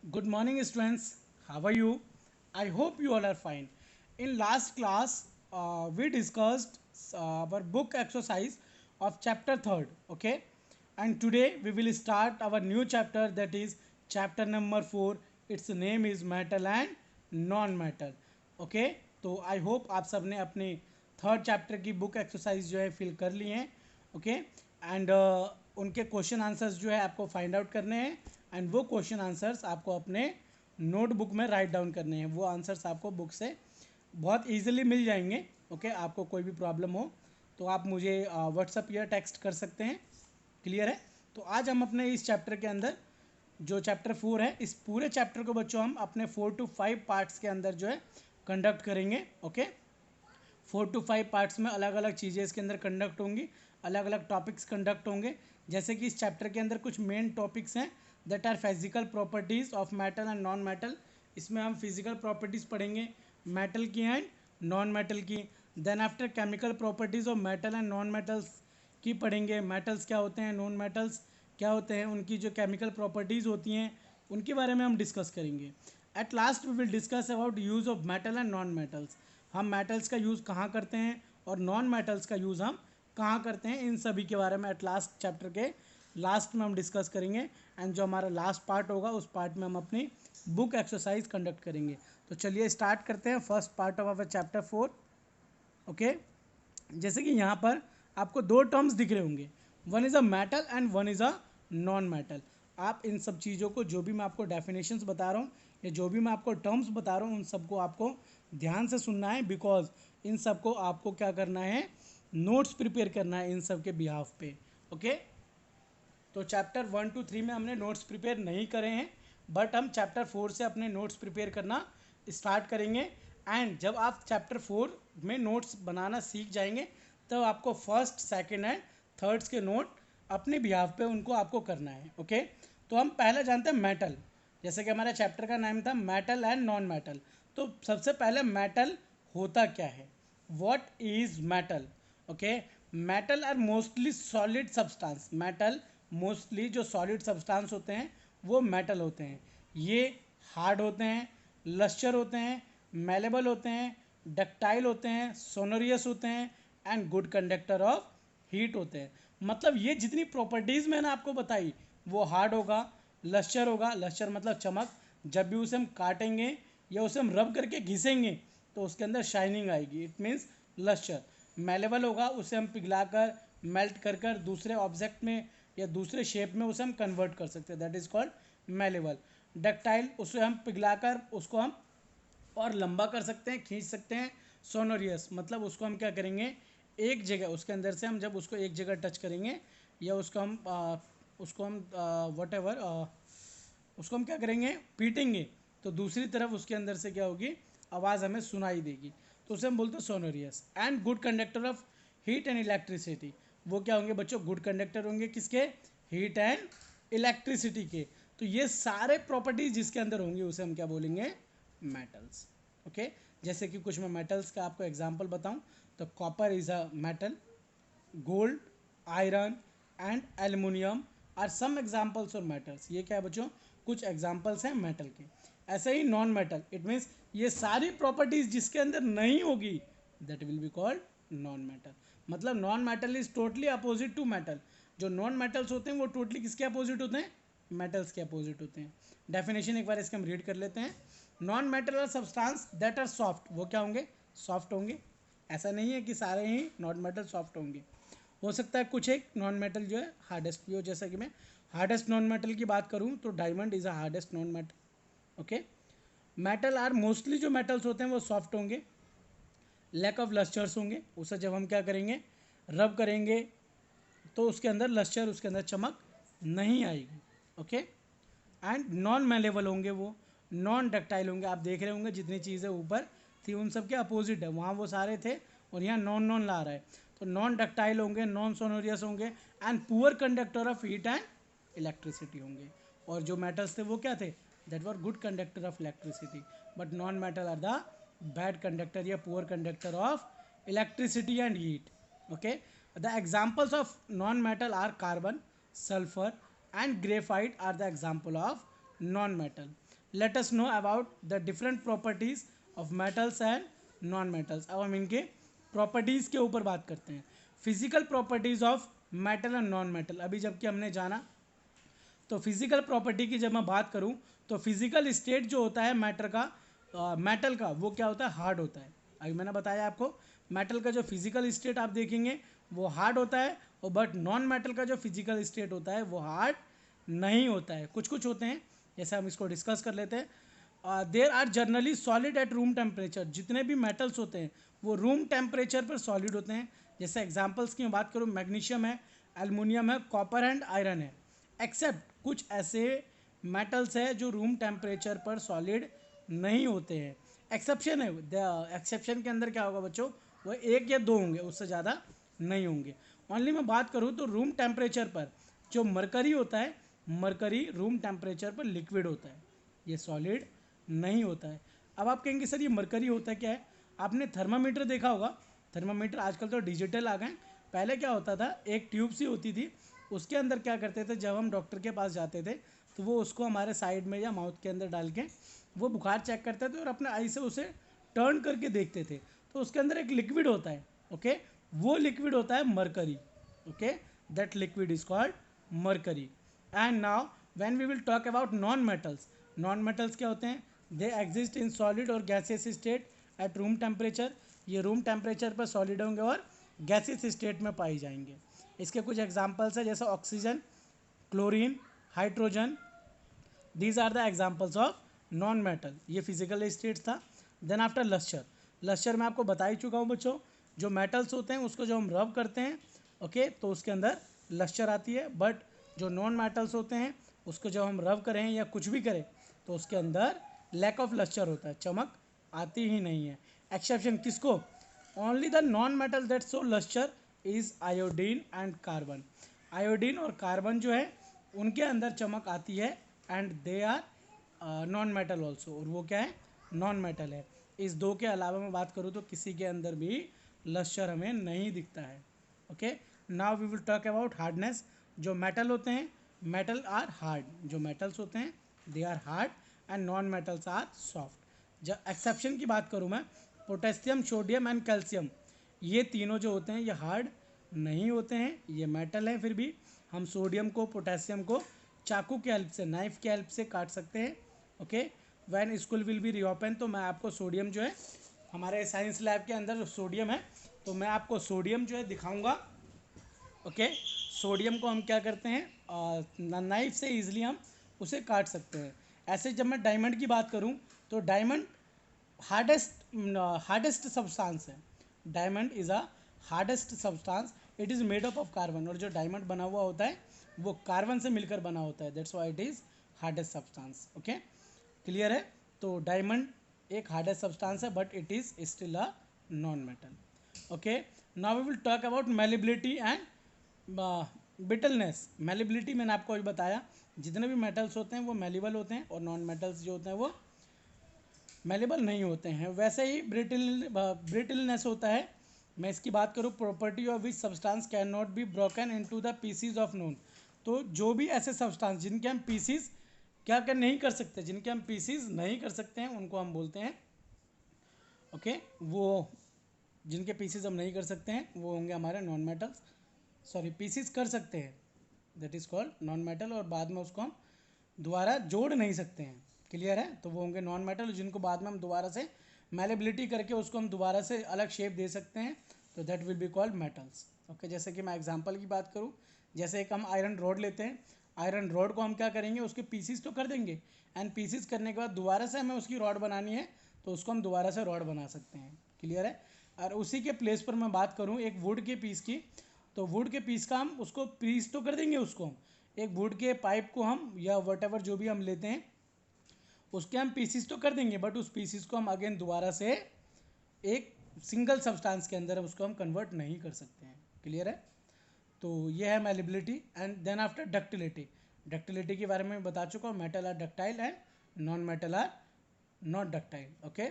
Good morning, students. How are you? I hope you all are fine. In last class, we discussed our book exercise of chapter 3rd. Okay, and today we will start our new chapter, that is chapter number 4. Its name is metal and non-metal. Okay, तो I hope आप सब ने अपने third chapter की book exercise जो है fill कर ली हैं. ओके, एंड उनके क्वेश्चन आंसर्स जो है आपको फाइंड आउट करने हैं, एंड वो क्वेश्चन आंसर्स आपको अपने नोटबुक में राइट डाउन करने हैं. वो आंसर्स आपको बुक से बहुत ईजिली मिल जाएंगे. ओके, आपको कोई भी प्रॉब्लम हो तो आप मुझे व्हाट्सअप या टेक्स्ट कर सकते हैं. क्लियर है? तो आज हम अपने इस चैप्टर के अंदर जो चैप्टर 4 है, इस पूरे चैप्टर को बच्चों हम अपने 4 to 5 पार्ट्स के अंदर जो है कंडक्ट करेंगे. ओके, 4 to 5 पार्ट्स में अलग अलग चीज़ें इसके अंदर कंडक्ट होंगी, अलग अलग टॉपिक्स कंडक्ट होंगे. जैसे कि इस चैप्टर के अंदर कुछ मेन टॉपिक्स हैं, that are physical properties of metal and non metal. इसमें हम फिजिकल प्रॉपर्टीज़ पढ़ेंगे मेटल की एंड नॉन मेटल की. Then after chemical properties of metal and non metals की पढ़ेंगे. मेटल्स क्या होते हैं, नॉन मेटल्स क्या होते हैं, उनकी जो केमिकल प्रॉपर्टीज़ होती हैं उनके बारे में हम डिस्कस करेंगे. At last we will discuss about use of metal and non metals. हम मेटल्स का यूज़ कहाँ करते हैं और नॉन मेटल्स का यूज़ हम कहाँ करते हैं, इन सभी के बारे में एट लास्ट चैप्टर के लास्ट में हम डिस्कस करेंगे. एंड जो हमारा लास्ट पार्ट होगा उस पार्ट में हम अपनी बुक एक्सरसाइज कंडक्ट करेंगे. तो चलिए स्टार्ट करते हैं first part of our chapter 4. Okay, जैसे कि यहाँ पर आपको दो टर्म्स दिख रहे होंगे, one is a metal and one is a non metal. आप इन सब चीज़ों को, जो भी मैं आपको डेफिनेशंस बता रहा हूँ या जो भी मैं आपको टर्म्स बता रहा हूँ, उन सबको आपको ध्यान से सुनना है, बिकॉज इन सबको आपको क्या करना है, नोट्स प्रिपेयर करना है इन सब के बिहाफ पे. ओके, तो चैप्टर 1 to 3 में हमने नोट्स प्रिपेयर नहीं करे हैं, बट हम चैप्टर 4 से अपने नोट्स प्रिपेयर करना स्टार्ट करेंगे. एंड जब आप चैप्टर 4 में नोट्स बनाना सीख जाएंगे तब तो आपको फर्स्ट सेकंड एंड थर्ड्स के नोट अपने बिहाफ पे उनको आपको करना है. ओके, तो हम पहले जानते हैं मेटल. जैसे कि हमारा चैप्टर का नाम था मेटल एंड नॉन मेटल. तो सबसे पहले मेटल होता क्या है, what is metal. Okay, metal are mostly solid substance. Metal mostly जो सॉलिड सब्सटेंस होते हैं वो मेटल होते हैं. ये हार्ड होते हैं, लस्चर होते हैं, मेलेबल होते हैं, डक्टाइल होते हैं, सोनोरियस होते हैं, and good conductor of heat होते हैं. मतलब ये जितनी प्रॉपर्टीज़ मैंने आपको बताई, वो हार्ड होगा, लस्चर होगा, लस्चर मतलब चमक, जब भी उसे हम काटेंगे या उसे हम रब करके घिसेंगे तो उसके अंदर शाइनिंग आएगी, इट मीन्स लस्चर. मेलेबल होगा, उसे हम पिघलाकर मेल्ट कर कर दूसरे ऑब्जेक्ट में या दूसरे शेप में उसे हम कन्वर्ट कर सकते हैं, that is called malleable. Ductile, उसे हम पिघलाकर उसको हम और लंबा कर सकते हैं, खींच सकते हैं. सोनोरियस मतलब उसको हम क्या करेंगे, एक जगह उसके अंदर से हम जब उसको एक जगह टच करेंगे या उसको हम वट एवर उसको हम क्या करेंगे, पीटेंगे, तो दूसरी तरफ उसके अंदर से क्या होगी, आवाज़ हमें सुनाई देगी, तो उसे हम बोलते हैं sonorous. And good conductor of heat and electricity. वो क्या होंगे बच्चों, गुड कंडक्टर होंगे किसके, हीट एंड इलेक्ट्रिसिटी के. तो ये सारे प्रॉपर्टीज जिसके अंदर होंगे उसे हम क्या बोलेंगे, मेटल्स. ओके, जैसे कि कुछ मैं मेटल्स का आपको एग्जांपल बताऊं तो copper is a metal, gold, iron and aluminium are some examples of metals. ये क्या है बच्चों, कुछ एग्जांपल्स हैं मेटल के. ऐसे ही नॉन मेटल, इट मीन्स ये सारी प्रॉपर्टीज जिसके अंदर नहीं होगी, that will be called non metal. मतलब non metal is totally opposite to metal. जो नॉन मेटल्स होते हैं वो टोटली किसके अपोजिट होते हैं, मेटल्स के अपोजिट होते हैं. डेफिनेशन एक बार इसके हम रीड कर लेते हैं. Non metal are substance that are soft. वो क्या होंगे, सॉफ्ट होंगे. ऐसा नहीं है कि सारे ही नॉन मेटल सॉफ्ट होंगे, हो सकता है कुछ एक नॉन मेटल जो है हार्डेस्ट भी हो. जैसा कि मैं हार्डेस्ट नॉन मेटल की बात करूँ तो diamond is a hardest non metal. Okay, metal are mostly जो मेटल्स होते हैं वो सॉफ्ट होंगे, लैक ऑफ लस्चर्स होंगे. उसे जब हम क्या करेंगे, रब करेंगे तो उसके अंदर लस्चर, उसके अंदर चमक नहीं आएगी. ओके, एंड नॉन मेलेबल होंगे, वो नॉन डक्टाइल होंगे. आप देख रहे होंगे जितनी चीज़ें ऊपर थी उन सब के अपोजिट है, वहाँ वो सारे थे और यहाँ नॉन नॉन ला रहा है. तो नॉन डक्टाइल होंगे, नॉन सोनोरियस होंगे, and poor conductor of heat and electricity होंगे. और जो मेटल्स थे वो क्या थे, that were good conductor of electricity. But non metal are the bad conductor या poor conductor of electricity and heat. Okay, the examples of non metal are carbon, sulphur and graphite are the example of non metal. Let us know about the different properties of metals and non metals. अब हम इनके properties के ऊपर बात करते हैं। Physical properties of metal and non metal. अभी जबकि हमने जाना तो फिजिकल प्रॉपर्टी की जब मैं बात करूं तो फिजिकल स्टेट जो होता है मैटर का, मेटल का, वो क्या होता है, हार्ड होता है। अभी मैंने बताया आपको मेटल का जो फिजिकल स्टेट आप देखेंगे वो हार्ड होता है, और बट नॉन मेटल का जो फिजिकल स्टेट होता है वो हार्ड नहीं होता है। कुछ कुछ होते हैं, जैसे हम इसको डिस्कस कर लेते हैं। There are generally solid at room temperature. जितने भी मेटल्स होते हैं वो रूम टेम्परेचर पर सॉलिड होते हैं। जैसे एग्जांपल्स की मैं बात करूँ, मैग्नीशियम है, एल्युमिनियम है, कॉपर एंड आयरन है। एक्सेप्ट कुछ ऐसे मेटल्स है जो रूम टेम्परेचर पर सॉलिड नहीं होते हैं। एक्सेप्शन है, एक्सेप्शन के अंदर क्या होगा बच्चों, वो एक या दो होंगे, उससे ज़्यादा नहीं होंगे। ओनली मैं बात करूँ तो रूम टेम्परेचर पर जो मरकरी होता है, मरकरी रूम टेम्परेचर पर लिक्विड होता है, ये सॉलिड नहीं होता है। अब आप कहेंगे सर ये मरकरी होता है क्या है। आपने थर्मामीटर देखा होगा, थर्मामीटर आजकल तो डिजिटल आ गए, पहले क्या होता था, एक ट्यूब सी होती थी, उसके अंदर क्या करते थे, जब हम डॉक्टर के पास जाते थे तो वो उसको हमारे साइड में या माउथ के अंदर डाल के वो बुखार चेक करते थे और अपने आई से उसे टर्न करके देखते थे। तो उसके अंदर एक लिक्विड होता है, ओके, वो लिक्विड होता है mercury, okay, that liquid is called mercury. And now when we will talk about non metals, non metals क्या होते हैं, दे एग्जिस्ट इन सॉलिड और gaseous state at room temperature. ये रूम टेम्परेचर पर solid होंगे और गैसियस स्टेट में पाई जाएंगे। इसके कुछ एग्जांपल्स है, जैसे oxygen, chlorine, hydrogen, these are the examples of non metal. ये फिजिकल स्टेट्स था। देन आफ्टर लस्चर, लस्चर मैं आपको बता ही चुका हूँ बच्चों, जो मेटल्स होते हैं उसको जब हम रब करते हैं, ओके, तो उसके अंदर लस्चर आती है। बट जो नॉन मेटल्स होते हैं उसको जब हम रब करें या कुछ भी करें तो उसके अंदर लैक ऑफ लस्चर होता है, चमक आती ही नहीं है। एक्सेप्शन किसको, only the non metal that show lustre is iodine and carbon. Iodine और कार्बन जो है उनके अंदर चमक आती है, and they are non metal also, और वो क्या है, नॉन मेटल है। इस दो के अलावा मैं बात करूँ तो किसी के अंदर भी लस्चर हमें नहीं दिखता है। Okay, now we will talk about hardness. जो मेटल होते हैं, मेटल आर हार्ड, जो मेटल्स होते हैं they are hard and non metals are soft. जब एक्सेप्शन की बात करूँ मैं, पोटेशियम, सोडियम एंड कैल्शियम, ये तीनों जो होते हैं ये हार्ड नहीं होते हैं, ये मेटल है। फिर भी हम सोडियम को, पोटेशियम को चाकू के हेल्प से, नाइफ के हेल्प से काट सकते हैं। Okay, when school will be reopen, तो मैं आपको सोडियम जो है, हमारे साइंस लैब के अंदर सोडियम है, तो मैं आपको सोडियम जो है दिखाऊंगा। ओके, सोडियम को हम क्या करते हैं, नाइफ से इजीली हम उसे काट सकते हैं। ऐसे जब मैं डायमंड की बात करूं तो डायमंड हार्डेस्ट सब्सटेंस है। Diamond is a hardest substance, it is made up of carbon. और जो डायमंड बना हुआ होता है वो कार्बन से मिलकर बना होता है, that's why it is hardest substance. Okay, clear है। तो डायमंड एक हार्डेस्ट सब्सटेंस है, but it is still a non metal. Okay, now we will talk about malleability and brittleness. Malleability मैंने आपको अभी बताया, जितने भी मेटल्स होते हैं वो मेलिबल होते हैं, और नॉन मेटल्स जो होते हैं वो मेलेबल नहीं होते हैं। वैसे ही ब्रिटलनेस होता है। मैं इसकी बात करूँ, property of which substance can not be broken into the PCs of known. तो जो भी ऐसे सब्सटेंस जिनके हम पीसीज क्या कर नहीं कर सकते, जिनके हम पीसीज नहीं कर सकते हैं, उनको हम बोलते हैं, ओके, वो जिनके पीसीज हम नहीं कर सकते हैं वो होंगे हमारे नॉन मेटल्स। सॉरी, पीसीज कर सकते हैं, that is called non metal, और बाद में उसको हम दोबारा जोड़ नहीं सकते हैं। क्लियर है, तो वो होंगे नॉन मेटल, जिनको बाद में हम दोबारा से मेलेबिलिटी करके उसको हम दोबारा से अलग शेप दे सकते हैं, तो that will be called metals. Okay, जैसे कि मैं एग्जांपल की बात करूँ, जैसे एक हम आयरन रॉड लेते हैं, आयरन रॉड को हम क्या करेंगे, उसके पीसीस तो कर देंगे, एंड पीसीस करने के बाद दोबारा से हमें उसकी रॉड बनानी है तो उसको हम दोबारा से रॉड बना सकते हैं। क्लियर है। और उसी के प्लेस पर मैं बात करूँ एक वुड के पीस की, तो वुड के पीस का हम उसको पीस तो कर देंगे, उसको हम एक वुड के पाइप को हम या वट एवर जो भी हम लेते हैं उसके हम पीसीस तो कर देंगे, बट उस पीसीस को हम अगेन दोबारा से एक सिंगल सब्सटेंस के अंदर उसको हम कन्वर्ट नहीं कर सकते हैं। क्लियर है। तो ये है malleability. And then after ductility, ductility के बारे में बता चुका हूँ, metal are ductile and non metal are not ductile. Okay,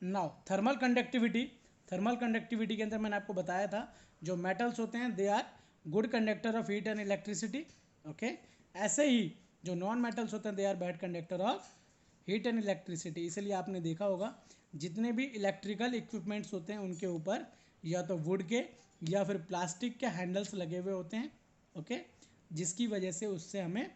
now thermal conductivity. Thermal conductivity के अंदर मैंने आपको बताया था जो मेटल्स होते हैं they are good conductor of heat and electricity. Okay, ऐसे ही जो नॉन मेटल्स होते हैं they are bad conductor of heat and electricity. इसलिए आपने देखा होगा जितने भी इलेक्ट्रिकल इक्विपमेंट्स होते हैं उनके ऊपर या तो वुड के या फिर प्लास्टिक के हैंडल्स लगे हुए होते हैं। ओके, जिसकी वजह से उससे हमें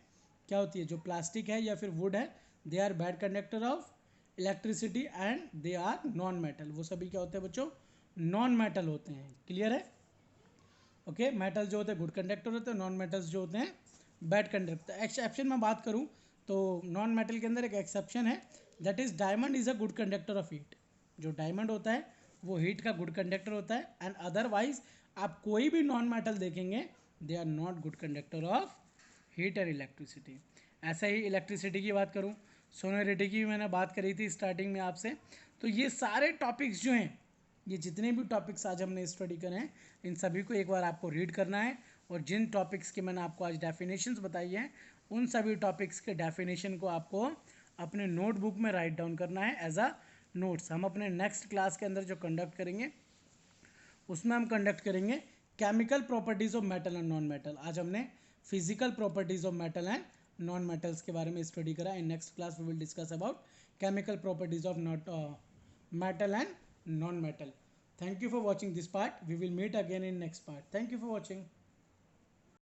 क्या होती है, जो प्लास्टिक है या फिर वुड है, they are bad conductor of electricity and they are non metal. वो सभी क्या होते हैं बच्चों, नॉन मेटल होते हैं। क्लियर है? ओके, मेटल जो होते हैं गुड कंडक्टर होते हैं, नॉन मेटल्स जो होते हैं बैड कंडक्टर। एक्सेप्शन में बात करूँ तो नॉन मेटल के अंदर एक एक्सेप्शन है, that is diamond is a good conductor of heat. जो डायमंड होता है वो हीट का गुड कंडक्टर होता है, एंड अदरवाइज आप कोई भी नॉन मेटल देखेंगे they are not good conductor of heat and electricity. ऐसा ही इलेक्ट्रिसिटी की बात करूँ, सोनोरिटी की भी मैंने बात करी थी स्टार्टिंग में आपसे। तो ये सारे टॉपिक्स जो हैं, ये जितने भी टॉपिक्स आज हमने स्टडी करे हैं, इन सभी को एक बार आपको रीड करना है, और जिन टॉपिक्स के मैंने आपको आज डेफिनेशंस बताई हैं उन सभी टॉपिक्स के डेफिनेशन को आपको अपने नोटबुक में राइट डाउन करना है एज अ नोट्स। हम अपने नेक्स्ट क्लास के अंदर जो कंडक्ट करेंगे उसमें हम कंडक्ट करेंगे chemical properties of metal and non metal. आज हमने physical properties of metal and non metals के बारे में स्टडी करा। In next class we will discuss about chemical properties of not metal and non-metal. Thank you for watching this part. We will meet again in next part. Thank you for watching.